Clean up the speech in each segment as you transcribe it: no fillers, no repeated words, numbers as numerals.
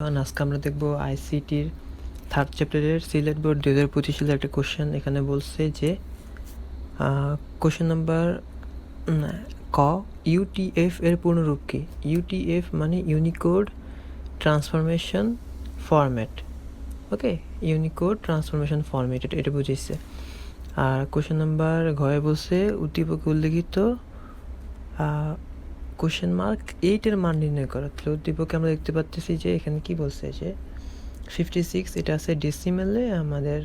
আজকে আমরা দেখব আইসিটির থার্ড চ্যাপ্টারের সিলেট বোর্ড 2025 সালের একটা কোশ্চেন। এখানে বলছে যে কোশ্চেন নাম্বার ক, ইউটিএফ এর পূর্ণরূপ কি? ইউটিএফ মানে ইউনিকোড ট্রান্সফরমেশন ফরম্যাট। ওকে, ইউনিকোড ট্রান্সফরমেশন ফরম্যাট এটা বুঝেছে। আর কোশ্চেন নাম্বার ঘয়ে বলছে উদ্দীপকে উল্লেখিত কোশ্চেন মার্ক 8 এর মান নির্ণয় করা। তো উদ্দীপকে আমরা দেখতে পাচ্ছি যে এখানে কি বলছে যে 56 এটা আছে ডেসিমেলে আমাদের,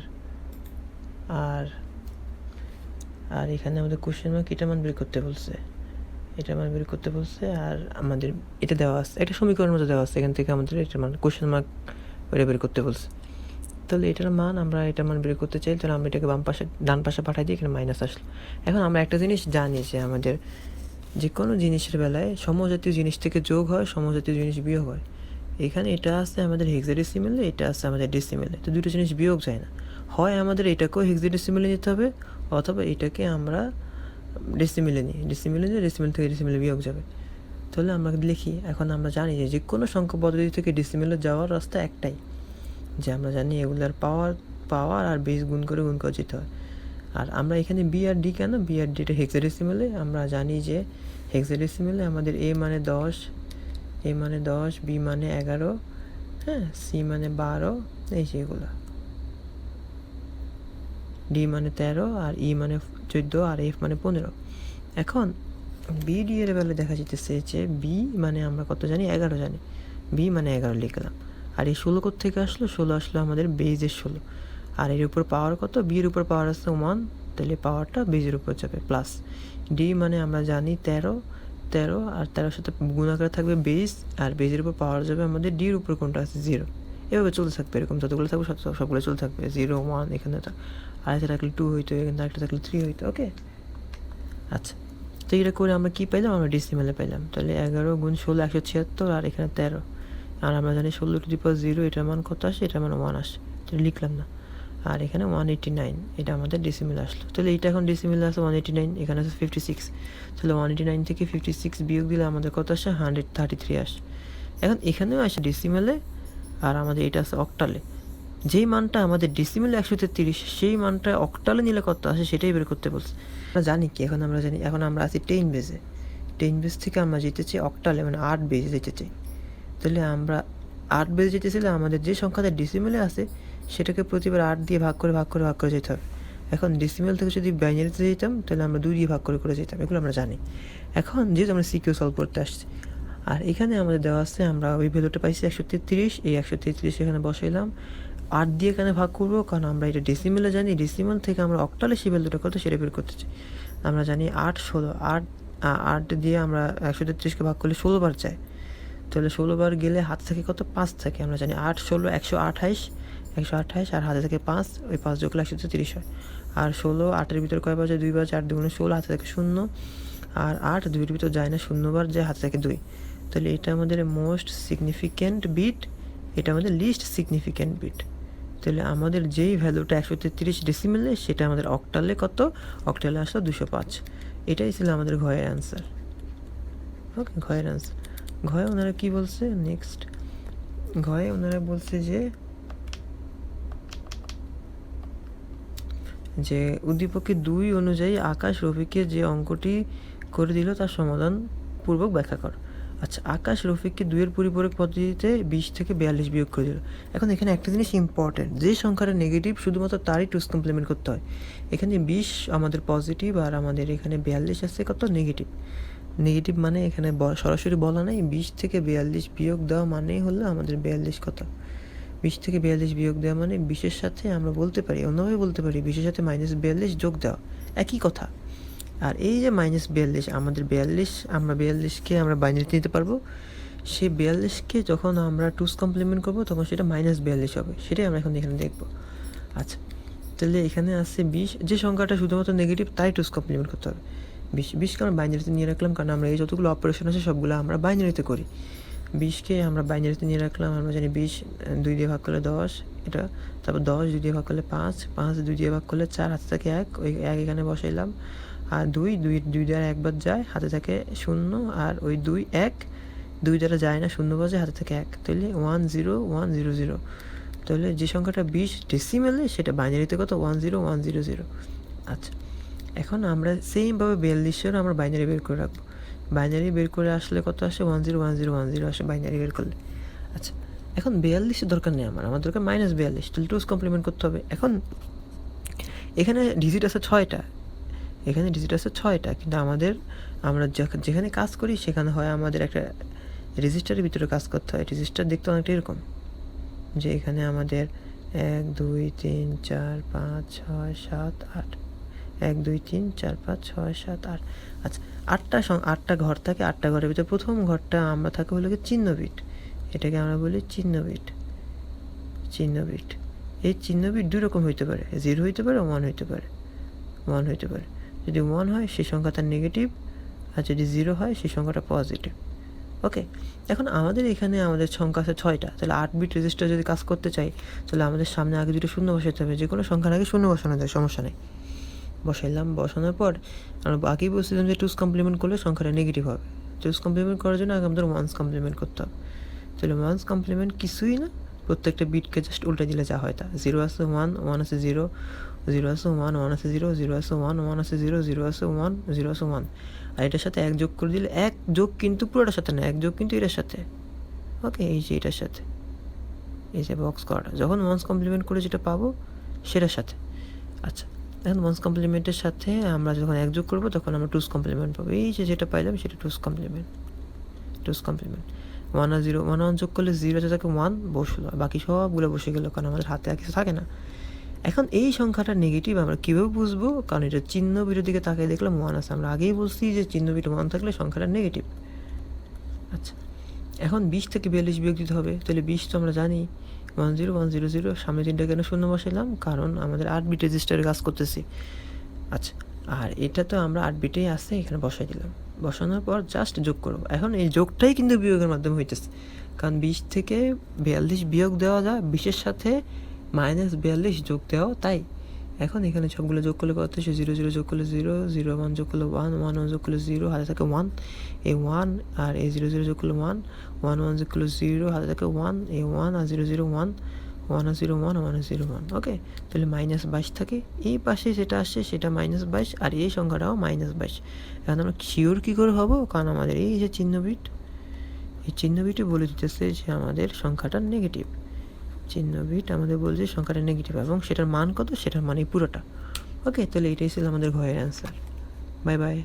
আর আর এখানে আমাদের কোশ্চেন মার্ক এটা মান বের করতে বলছে, এটা মান বের করতে বলছে। আর আমাদের এটা দেওয়া আছে, এটা সমীকরণের মধ্যে দেওয়া আছে, এখান থেকে আমাদের এটা মান কোশ্চেন মার্ক ওইটা বের করতে বলছে। তাহলে এটার মান আমরা এটা মান বের করতে চাই, তাহলে আমরা এটাকে বাম পাশে ডান পাশে পাঠাই দিই, এখানে মাইনাস আসলো। এখন আমরা একটা জিনিস জানি যে আমাদের যে কোনো জিনিসের বেলায় সমজাতীয় জিনিস থেকে যোগ হয়, সমজাতীয় জিনিস বিয়োগ হয়। এখানে এটা আছে আমাদের হেক্সাডেসিমেলে, এটা আছে আমাদের ডেসিমেলে, তো দুটো জিনিস বিয়োগ যায় না। হয় আমাদের এটাকেও হেক্সাডেসিমেলে নিতে হবে, অথবা এটাকে আমরা ডেসিমেলে নিই, ডেসিমেল থেকে ডেসিমেলে বিয়োগ যাবে। তাহলে আমরা লিখি, এখন আমরা জানি যে কোনো সংখ্যা পদ্ধতি থেকে ডেসিমেলে যাওয়ার রাস্তা একটাই, যে আমরা জানি এগুলার পাওয়ার আর বেস গুণ করে যেতে হয়। আর আমরা এখানে বি আর ডি কেন, বি আর ডি এটা হেক্সাডেসিমেলে, আমরা জানি যে হেক্সাডেসিমেলে আমাদের এ মানে 10, বি মানে 11, হ্যাঁ, সি মানে 12, এই যেগুলো, ডি মানে 13, আর ই মানে 14, আর এফ মানে 15। এখন বি ডি এর বেলায় দেখা যেতেছে যে বি মানে আমরা কত জানি, 11 জানি, বি মানে 11 লিখলাম। আর এই 16 থেকে আসলো, 16 আসলো আমাদের বেজের 16। আর এর উপর পাওয়ার কত, বি এর উপর পাওয়ার আছে 1, তাহলে পাওয়ারটা বেজের উপর যাবে প্লাস। ডি মানে আমরা জানি 13, আর 13 সাথে গুণাকারে থাকবে বেজ, আর বেজের উপর পাওয়ার যাবে আমাদের ডির উপর কোনটা আছে 0। এভাবে চলতে থাকবে, এরকম যতগুলো থাকবে সবগুলো চলতে থাকবে, 0 1 এখানে আরেকটা থাকলে 2 হইতো, এখানে আরেকটা থাকলে 3 হইতো। ওকে, আচ্ছা, তো এটা করে আমরা কী পাইলাম, আমরা ডেসিমেলে পাইলাম। তাহলে 11 গুণ 16 176, আর এখানে 13, আর আমরা জানি 16 টু দি পাওয়ার 0 এটার মান কত আসে, এটার মান 1 আসে, তাহলে লিখলাম না। আর এখানে 189, এটা আমাদের ডেসিমেলে আসলো। তাহলে এটা এখন ডেসিমেলে আছে 189, এখানে আছে 56, তাহলে 189 থেকে 56 বিয়োগ দিলে আমাদের কত আসে, 133 আসে। এখন এখানেও আসে ডেসিমেলে, আর আমাদের এটা আছে অক্টালে। যেই মানটা আমাদের ডেসিমেলে 133, সেই মানটা অক্টালে নিলে কত আসে সেটাই বের করতে বলছে। আমরা জানি কি, এখন আমরা আছি 10 বেজে, 10 বেজ থেকে আমরা যেতে চাই অক্টালে, মানে 8 বেজে যেতে চাই। তাহলে আমরা 8 বেজে যেতে চাইলে আমাদের যে সংখ্যাটা ডেসিমেলে আছে সেটাকে প্রতিবার 8 দিয়ে ভাগ করে যেতে হবে। এখন ডেসিমেল থেকে যদি বাইনারিতে যেতাম তাহলে আমরা 2 দিয়ে ভাগ করে যেতাম, এগুলো আমরা জানি। এখন যেহেতু আমরা সিকিউ সলভ করতে আসছি, আর এখানে আমাদের দেওয়া আছে, আমরা ওই ভ্যালুটা পাইছি 133, এই 133 এখানে বসাইলাম। 8 দিয়ে এখানে ভাগ করবো, কারণ আমরা এটা ডেসিমেলে জানি, ডেসিমেল থেকে আমরা অক্টালে সেই ভ্যালুটা কত সেটা বের করতে চাই। আমরা জানি 8 16, 8 দিয়ে আমরা 133কে ভাগ করলে 16 বার যায়, তাহলে 16 বার গেলে হাত থেকে কত, 5 থাকে। আমরা জানি 8 16 128, আর হাতে থেকে 5, ওই 5 যোগ করলে 130 হয়। আর 16 8-এর ভিতরে কয় বার যায়, 2 বার, 4 2 16, হাতে থেকে 0, আর 8 2-এর ভিতর যায় না, 0 বার যায়, হাতে থেকে 2। তাহলে এটা আমাদের মোস্ট সিগনিফিক্যান্ট বিট, এটা আমাদের লিস্ট সিগনিফিক্যান্ট বিট। তাহলে আমাদের যেই ভ্যালুটা 133 ডেসিমেলে, সেটা আমাদের অক্টালে কত, অক্টালে আসলো 205। এটাই ছিল আমাদের ঘয়ের অ্যান্সার। ওকে, ঘয়ের অ্যান্সার। ঘয়ে ওনারা কি বলছে, নেক্সট ঘয়ে ওনারা বলছে যে উদ্দীপকে 2 অনুযায়ী আকাশ রফিককে যে অঙ্কটি করে দিল তার সমাধান পূর্বক ব্যাখ্যা কর। আচ্ছা, আকাশ রফিককে 2-এর পরিপূরক পদ্ধতিতে 20 থেকে 42 বিয়োগ করে দিল। এখন এখানে একটা জিনিস ইম্পর্টেন্ট, যে সংখ্যাটা নেগেটিভ শুধুমাত্র তারই টুস কমপ্লিমেন্ট করতে হয়। এখানে 20 আমাদের পজিটিভ, আর আমাদের এখানে 42 আসছে কত, নেগেটিভ মানে এখানে সরাসরি বলা নাই, 20 থেকে 42 বিয়োগ দেওয়া মানেই হলো আমাদের 42 কত, 20 থেকে 42 বিয়োগ দেওয়া মানে 20-এর সাথে আমরা বলতে পারি, অন্যভাবে বলতে পারি 20-এর সাথে -42 যোগ দেওয়া, একই কথা। আর এই যে -42, আমাদের 42, আমরা 42কে আমরা বাইনারিতে নিতে পারবো, সেই 42কে যখন আমরা টুস কমপ্লিমেন্ট করবো তখন সেটা -42 হবে, সেটাই আমরা এখন এখানে দেখবো। আচ্ছা, তাহলে এখানে আছে 20, যে সংখ্যাটা শুধুমাত্র নেগেটিভ তাই টুস কমপ্লিমেন্ট করতে হবে। 20কে আমরা বাইনারিতে নিয়ে রাখলাম, কারণ আমরা এই যতগুলো অপারেশন আছে সবগুলো আমরা বাইনারিতে করি। 20কে আমরা বাইনারিতে নিয়ে রাখলাম, আমরা জানি 20 2 দিয়ে ভাগ করলে 10, এটা, তারপর 10 2 দিয়ে ভাগ করলে 5, 5 2 দিয়ে ভাগ করলে 4, হাতে থাকে 1, ওই 1 এখানে বসাইলাম। আর 2 দিয়ে 1 বার যায়, হাতে থাকে 0, আর ওই 2 1 2 দ্বারা যায় না, শূন্য বাজে, হাতে থাকে 1, তাহলে 10100। তাহলে যে সংখ্যাটা 20 ডেসিমেলে সেটা বাইনারিতে কত 10100। আচ্ছা, এখন আমরা সেমভাবে 4200 আমরা বাইনারি বের করে রাখবো। বাইনারি বের করে আসলে কত আসে 101010 আসে বাইনারি বের করলে। আচ্ছা, এখন 42 দরকার নেই আমার দরকার -42, তাহলে টুস কমপ্লিমেন্ট করতে হবে। এখন এখানে ডিজিট আছে 6টা, এখানে ডিজিট আছে 6টা, কিন্তু আমরা যেখানে কাজ করি সেখানে হয় আমাদের একটা রেজিস্টারের ভিতরে কাজ করতে হয়। রেজিস্টার দেখতে অনেকটা এরকম, যে এখানে আমাদের 1 2 3 4 5 6 7 8, 1 2 3 4 5 6 7 8। আচ্ছা, 8টা ঘর থাকে। 8টা ঘরের ভিতরে প্রথম ঘরটা আমরা থাকে হলো কি চিহ্ন বিট, এটাকে আমরা বলি চিহ্ন বিট। এই চিহ্ন বিট দুই রকম হইতে পারে, 0 হইতে পারে, 1 হইতে পারে। যদি 1 হয় সেই সংখ্যাটা নেগেটিভ, আর যদি 0 হয় সেই সংখ্যাটা পজিটিভ। ওকে, এখন আমাদের এখানে আমাদের সংখ্যা আছে 6টা, তাহলে 8 বিট রেজিস্টার যদি কাজ করতে চাই তাহলে আমাদের সামনে আগে দুটো শূন্য বসাতে হবে। যে কোনো সংখ্যার আগে শূন্য বসানো যায়, সমস্যা নেই। বসাইলাম, বসানোর পর আমরা বাকি বলছিলাম যে টুস কমপ্লিমেন্ট করলে সংখ্যাটা নেগেটিভ হবে। টুস কমপ্লিমেন্ট করার জন্য আগে আমাদের ওয়ান্স কমপ্লিমেন্ট করতে হবে। তাহলে ওয়ান্স কমপ্লিমেন্ট কিছুই না, প্রত্যেকটা বিটকে জাস্ট উল্টে দিলে যা হয় তা। 0 আছে 1, 1 আছে 0, 0 আছে 1, 1 আছে 0, 0 আছে 1, 1 আছে 0, 0 আছে 1, 0 আছে 1। আর এটার সাথে 1 যোগ করে দিলে, 1 যোগ কিন্তু পুরোটার সাথে না, 1 যোগ কিন্তু এটার সাথে। ওকে, এই যে এটার সাথে, এই যে বক্স করাটা, যখন ওয়ান্স কমপ্লিমেন্ট করে যেটা পাবো সেটার সাথে। আচ্ছা, এখন ওয়ান্স কমপ্লিমেন্টের সাথে আমরা যখন 1 যোগ করবো তখন আমরা টুস কমপ্লিমেন্ট পাবো। এই যে যেটা পাইলাম সেটা টুস কমপ্লিমেন্ট। 1 আর 0, 1 যোগ করলে 0 থাকে 1 বসলো, বাকি সবগুলো বসে গেল, কারণ আমাদের হাতে আর কিছু থাকে না। এখন এই সংখ্যাটা নেগেটিভ আমরা কীভাবে বুঝবো? কারণ এটা চিহ্ন বিটের দিকে তাকিয়ে দেখলাম 1 আছে, আমরা আগেই বলছি যে চিহ্ন বিট 1 থাকলে সংখ্যাটা নেগেটিভ। আচ্ছা, এখন 20 থেকে 42 বিয়োগ দিতে হবে। তাহলে 20 তো আমরা জানি 10100, সামনে 3টা কেন শূন্য বসাইলাম? কারণ আমাদের 8 বিট রেজিস্টারে কাজ করতেছি। আচ্ছা, আর এটা তো আমরা 8 বিটেই আছে, এখানে বসাই দিলাম। বসানোর পর জাস্ট যোগ করব। এখন এই যোগটাই কিন্তু বিয়োগের মাধ্যমে হইতেছে, কারণ 20 থেকে 42 বিয়োগ দেওয়া যায়, 20-এর সাথে -42 যোগ দেওয়া, তাই এখন এখানে সবগুলো যোগ করলে কত? 0 0 যোগ করলে 0, 0 1 যোগ করলে 1, 1 1 যোগ করলে 0, হাতে থাকে 1, এই 1 আর এই 0 0 যোগ করলে 1, 1 1 যোগ করলে 0, হাতে থাকে 1, এই 1 আর 0 0 1, 1 আর 0 1, 1 আর 0 1। ওকে, তাহলে -22 থাকে। এই পাশে যেটা আসছে সেটা -22, আর এই সংখ্যাটাও -22। এখন আমরা শিওর কী করে হবো? কারণ আমাদের এই যে চিহ্ন বিট, এই চিহ্ন বিটই বলে দিতেছে যে আমাদের সংখ্যাটা নেগেটিভ। চিহ্ন বিট আমাদের বলছে সংখ্যাটা নেগেটিভ, এবং সেটার মান কত? সেটার মানে পুরোটা। ওকে, তাহলে এটাই ছিল আমাদের ঘরের অ্যান্সার। Bye bye.